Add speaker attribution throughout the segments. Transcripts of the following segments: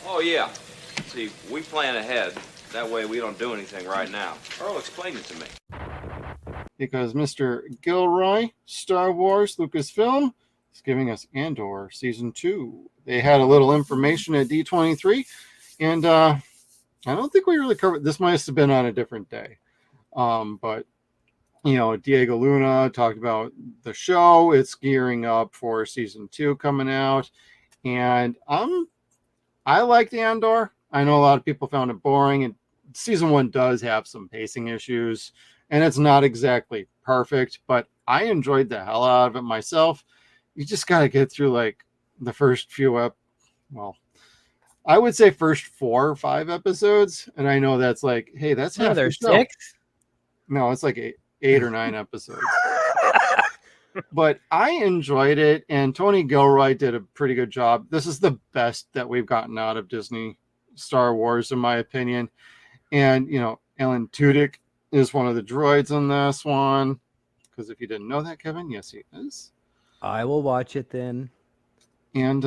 Speaker 1: Oh, yeah. See, we plan ahead. That way we don't do anything right now. Earl, explain it to me.
Speaker 2: Because Mr. Gilroy, Star Wars, Lucasfilm, is giving us Andor Season 2. They had a little information at D23, and I don't think we really covered this. Must have been on a different day. But Diego Luna talked about the show. It's gearing up for Season 2 coming out, and I liked Andor. I know a lot of people found it boring, and Season 1 does have some pacing issues, and it's not exactly perfect, but I enjoyed the hell out of it myself. You just got to get through like the first well, I would say first 4 or 5 episodes, and I know that's like, hey, that's
Speaker 3: No,
Speaker 2: half the
Speaker 3: there's
Speaker 2: show.
Speaker 3: 6.
Speaker 2: No, it's like eight or 9 episodes. But I enjoyed it, and Tony Gilroy did a pretty good job. This is the best that we've gotten out of Disney Star Wars, in my opinion. And Alan Tudyk is one of the droids in this one. Because if you didn't know that, Kevin, yes, he is.
Speaker 3: I will watch it then.
Speaker 2: And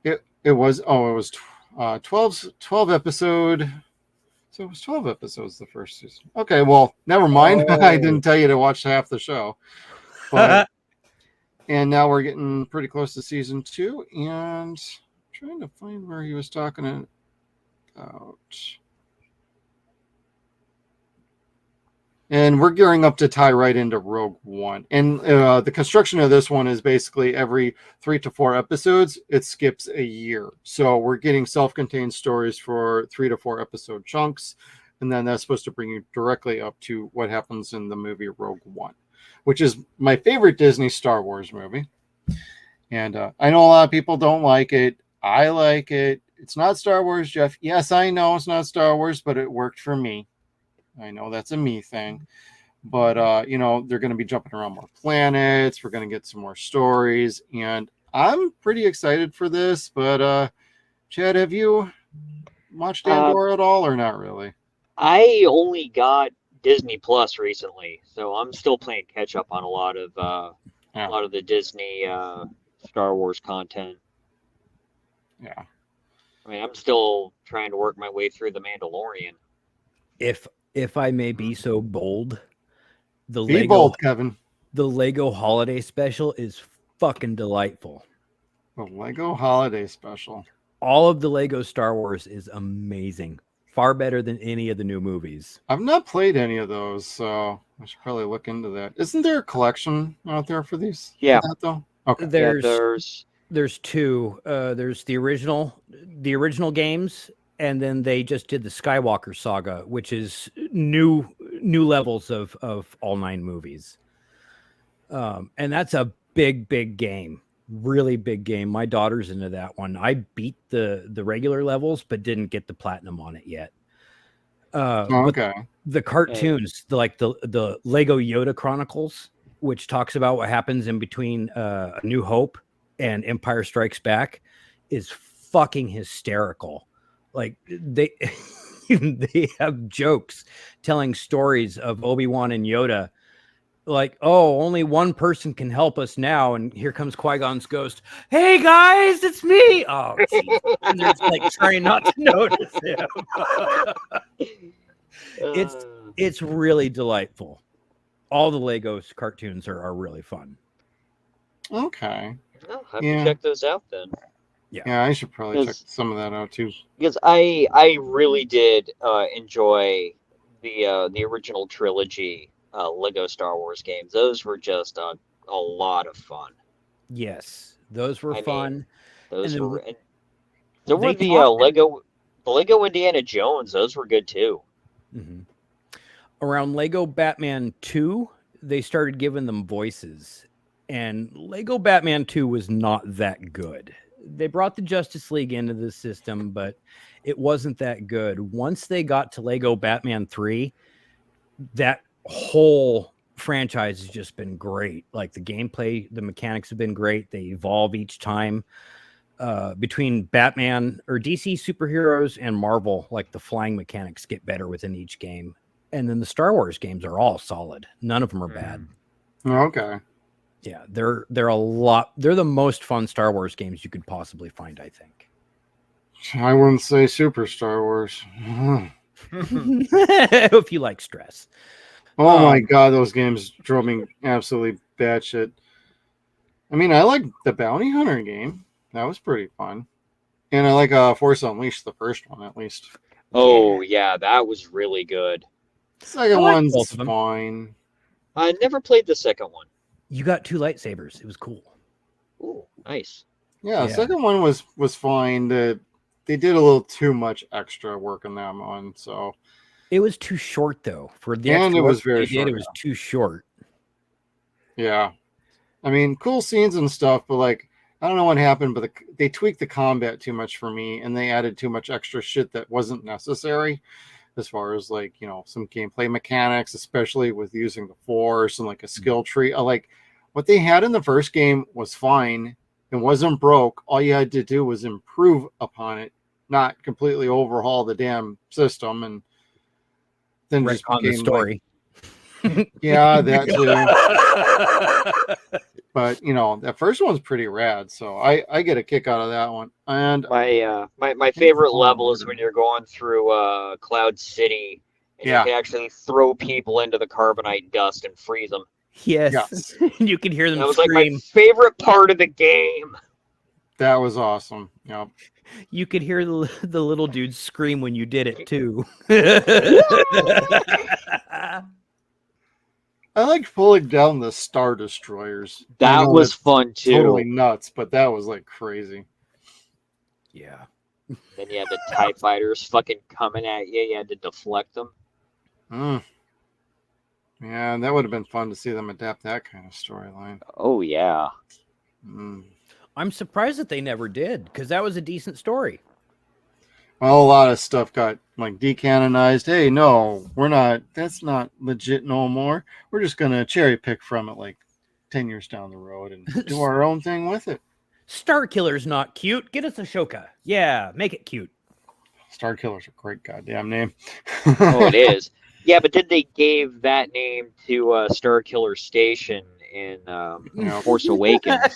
Speaker 2: it was 12 episode. So it was 12 episodes the first season. Okay, well, never mind. I didn't tell you to watch half the show. But and now we're getting pretty close to Season 2, and I'm trying to find where he was talking about. And we're gearing up to tie right into Rogue One. And the construction of this one is basically every 3 to 4 episodes, it skips a year. So we're getting self-contained stories for 3 to 4 episode chunks. And then that's supposed to bring you directly up to what happens in the movie Rogue One, which is my favorite Disney Star Wars movie. And I know a lot of people don't like it. I like it. It's not Star Wars, Jeff. Yes, I know it's not Star Wars, but it worked for me. I know that's a me thing, but they're going to be jumping around more planets. We're going to get some more stories, and I'm pretty excited for this. But Chad, have you watched Andor at all, or not really?
Speaker 4: I only got Disney Plus recently, so I'm still playing catch up on a lot of the Disney Star Wars content.
Speaker 2: Yeah.
Speaker 4: I mean, I'm still trying to work my way through The Mandalorian.
Speaker 3: If I may be so bold, the
Speaker 2: Be bold, Kevin.
Speaker 3: The Lego Holiday Special is fucking delightful.
Speaker 2: The Lego Holiday Special.
Speaker 3: All of the Lego Star Wars is amazing. Far better than any of the new movies.
Speaker 2: I've not played any of those, so I should probably look into that. Isn't there a collection out there for these?
Speaker 4: Yeah.
Speaker 2: For that, though? Okay.
Speaker 3: There's 2. There's the original games, and then they just did the Skywalker saga, which is new levels of all 9 movies. And that's a big game, really big game. My daughter's into that one. I beat the regular levels, but didn't get the platinum on it yet.
Speaker 2: Okay.
Speaker 3: The cartoons, like the Lego Yoda Chronicles, which talks about what happens in between A New Hope and Empire Strikes Back, is fucking hysterical. Like they have jokes telling stories of Obi-Wan and Yoda, like, oh, only one person can help us now, and here comes Qui-Gon's ghost. Hey guys, it's me. Oh, geez. And they're like trying not to notice him. It's really delightful. All the Legos cartoons are really fun.
Speaker 2: Okay.
Speaker 4: I'll have to check those out then.
Speaker 2: Yeah, I should probably check some of that out too.
Speaker 4: Because I really did enjoy the original trilogy Lego Star Wars games. Those were just a lot of fun.
Speaker 3: Yes, those were fun.
Speaker 4: Those were the Lego Indiana Jones. Those were good too.
Speaker 3: Mm-hmm. Around Lego Batman 2, they started giving them voices, and Lego Batman 2 was not that good. They brought the Justice League into the system, but it wasn't that good. Once they got to Lego Batman 3, that whole franchise has just been great. Like the gameplay, the mechanics have been great. They evolve each time. Between Batman or DC superheroes and Marvel, like the flying mechanics get better within each game. And then the Star Wars games are all solid. None of them are bad.
Speaker 2: Okay.
Speaker 3: Yeah, they're a lot. They're the most fun Star Wars games you could possibly find, I think.
Speaker 2: I wouldn't say Super Star Wars.
Speaker 3: If you like stress.
Speaker 2: Oh my god, those games drove me absolutely batshit. I mean, I like the Bounty Hunter game. That was pretty fun. And I like Force Unleashed, the first one at least.
Speaker 4: Oh yeah, that was really good.
Speaker 2: Second
Speaker 3: I like
Speaker 2: one's
Speaker 3: both of them.
Speaker 2: fine.
Speaker 4: I never played the second one.
Speaker 3: You got 2 lightsabers. It was cool.
Speaker 4: Ooh, nice.
Speaker 2: Yeah,
Speaker 3: Yeah.
Speaker 2: second one was fine. They did a little too much extra work on that one, so
Speaker 3: It was too short though. For the
Speaker 2: And
Speaker 3: extra
Speaker 2: it was
Speaker 3: work
Speaker 2: very
Speaker 3: they did,
Speaker 2: short,
Speaker 3: it was too short.
Speaker 2: yeah. I mean, cool scenes and stuff, but like I don't know what happened, but they tweaked the combat too much for me, and they added too much extra shit that wasn't necessary, as far as like some gameplay mechanics, especially with using the Force and like a skill tree. Like what they had in the first game was fine. It wasn't broke. All you had to do was improve upon it, not completely overhaul the damn system, and then just
Speaker 3: On the
Speaker 2: became
Speaker 3: story.
Speaker 2: yeah, that too. But that first one's pretty rad, so I get a kick out of that one. And
Speaker 4: My favorite level is when you're going through Cloud City and you
Speaker 2: Yeah.
Speaker 4: can actually throw people into the carbonite dust and freeze them.
Speaker 3: Yes. You can hear them
Speaker 4: That was like my
Speaker 3: scream.
Speaker 4: favorite part of the game.
Speaker 2: That was awesome. Yep.
Speaker 3: You could hear the little dudes scream when you did it too.
Speaker 2: I like pulling down the Star Destroyers. I
Speaker 4: That
Speaker 2: know
Speaker 4: was
Speaker 2: that's
Speaker 4: fun too.
Speaker 2: totally nuts, but that was like crazy.
Speaker 3: Yeah.
Speaker 4: Then you had the TIE fighters fucking coming at you. You had to deflect them.
Speaker 2: Yeah, that would have been fun to see them adapt that kind of storyline.
Speaker 4: Oh yeah.
Speaker 3: I'm surprised that they never did, because that was a decent story.
Speaker 2: Well, a lot of stuff got like decanonized. Hey, no, that's not legit no more. We're just gonna cherry pick from it like 10 years down the road and do our own thing with it.
Speaker 3: Star Killer's not cute. Get us Ashoka. Yeah, make it cute.
Speaker 2: Star Killer's a great goddamn name.
Speaker 4: Oh, it is. Yeah, but then they gave that name to Star Killer Station in Force Awakens.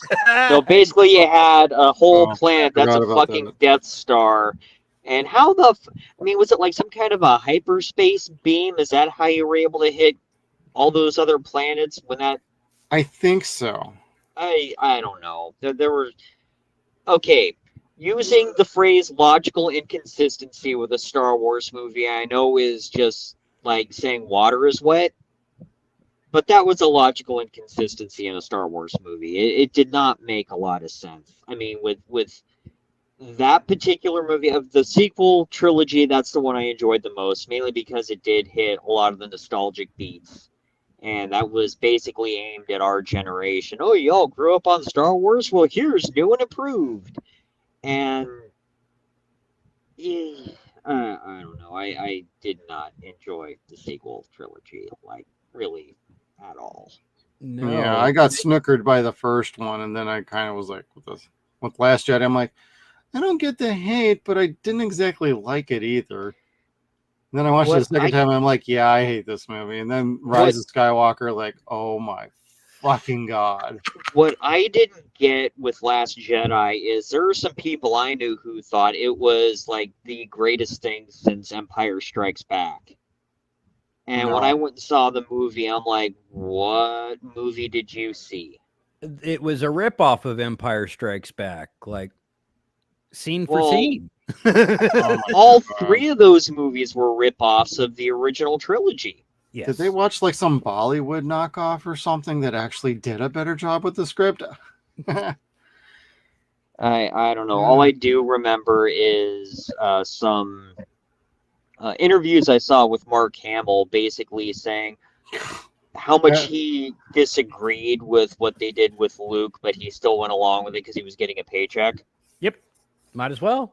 Speaker 4: So basically, you had a whole planet that's a fucking Death Star. And how I mean, was it like some kind of a hyperspace beam? Is that how you were able to hit all those other planets when that?
Speaker 2: I think so.
Speaker 4: I don't know. There were okay. Using the phrase logical inconsistency with a Star Wars movie, I know is just like saying water is wet, but that was a logical inconsistency in a Star Wars movie. It did not make a lot of sense. I mean, with that particular movie of the sequel trilogy, that's the one I enjoyed the most, mainly because it did hit a lot of the nostalgic beats. And that was basically aimed at our generation. Oh, y'all grew up on Star Wars? Well, here's new and improved. And yeah, I don't know. I did not enjoy the sequel trilogy, like, really, at all.
Speaker 3: No.
Speaker 2: Yeah, I got snookered by the first one, and then I kind of was like, with Last Jedi, I'm like, I don't get the hate, but I didn't exactly like it either. And then I watched it the second time, and I'm like, yeah, I hate this movie. And then Rise of Skywalker, like, oh my fucking god.
Speaker 4: What I didn't get with Last Jedi is there are some people I knew who thought it was like the greatest thing since Empire Strikes Back. And when I went and saw the movie, I'm like, what movie did you see?
Speaker 3: It was a ripoff of Empire Strikes Back, like scene for scene.
Speaker 4: All three of those movies were ripoffs of the original trilogy.
Speaker 3: Yes.
Speaker 2: Did they watch like some Bollywood knockoff or something that actually did a better job with the script?
Speaker 4: I don't know. All I do remember is some interviews I saw with Mark Hamill basically saying how much he disagreed with what they did with Luke, but he still went along with it because he was getting a paycheck.
Speaker 3: Yep. Might as well.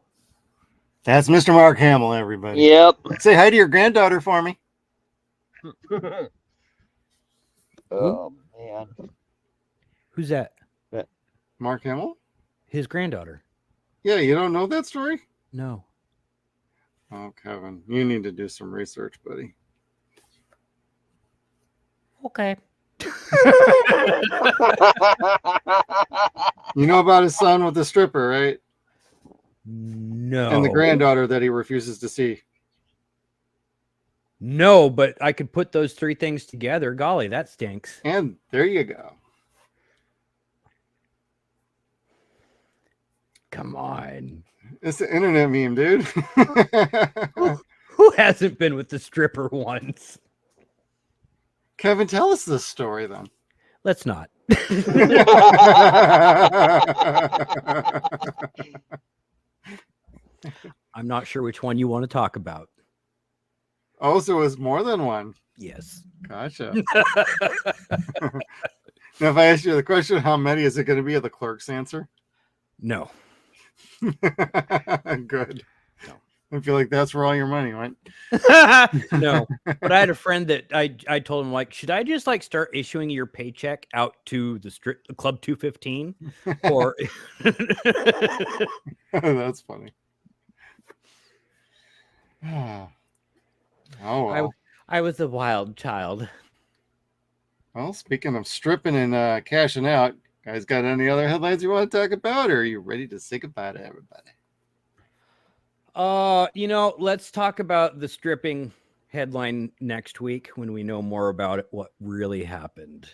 Speaker 2: That's Mr. Mark Hamill, everybody.
Speaker 4: Yep.
Speaker 2: Say hi to your granddaughter for me.
Speaker 4: Oh, man.
Speaker 3: Who's that?
Speaker 2: Mark Hamill?
Speaker 3: His granddaughter.
Speaker 2: Yeah, you don't know that story?
Speaker 3: No.
Speaker 2: Oh, Kevin, you need to do some research, buddy.
Speaker 3: Okay.
Speaker 2: You know about his son with the stripper, right?
Speaker 3: No.
Speaker 2: And the granddaughter that he refuses to see.
Speaker 3: No, but I could put those three things together. Golly, that stinks.
Speaker 2: And there you go.
Speaker 3: Come on.
Speaker 2: It's an internet meme, dude.
Speaker 3: Who hasn't been with the stripper once?
Speaker 2: Kevin, tell us this story then.
Speaker 3: Let's not. I'm not sure which one you want to talk about.
Speaker 2: Oh, so it was more than one.
Speaker 3: Yes.
Speaker 2: Gotcha. Now, if I ask you the question, how many is it going to be? The clerk's answer?
Speaker 3: No.
Speaker 2: Good.
Speaker 3: No.
Speaker 2: I feel like that's where all your money went.
Speaker 3: No. But I had a friend that I told him, like, should I just like start issuing your paycheck out to the Club 215? Or
Speaker 2: That's funny. Oh, well.
Speaker 3: I was a wild child.
Speaker 2: Well, speaking of stripping and cashing out, guys got any other headlines you want to talk about, or are you ready to say goodbye to everybody?
Speaker 3: Let's talk about the stripping headline next week when we know more about it, what really happened.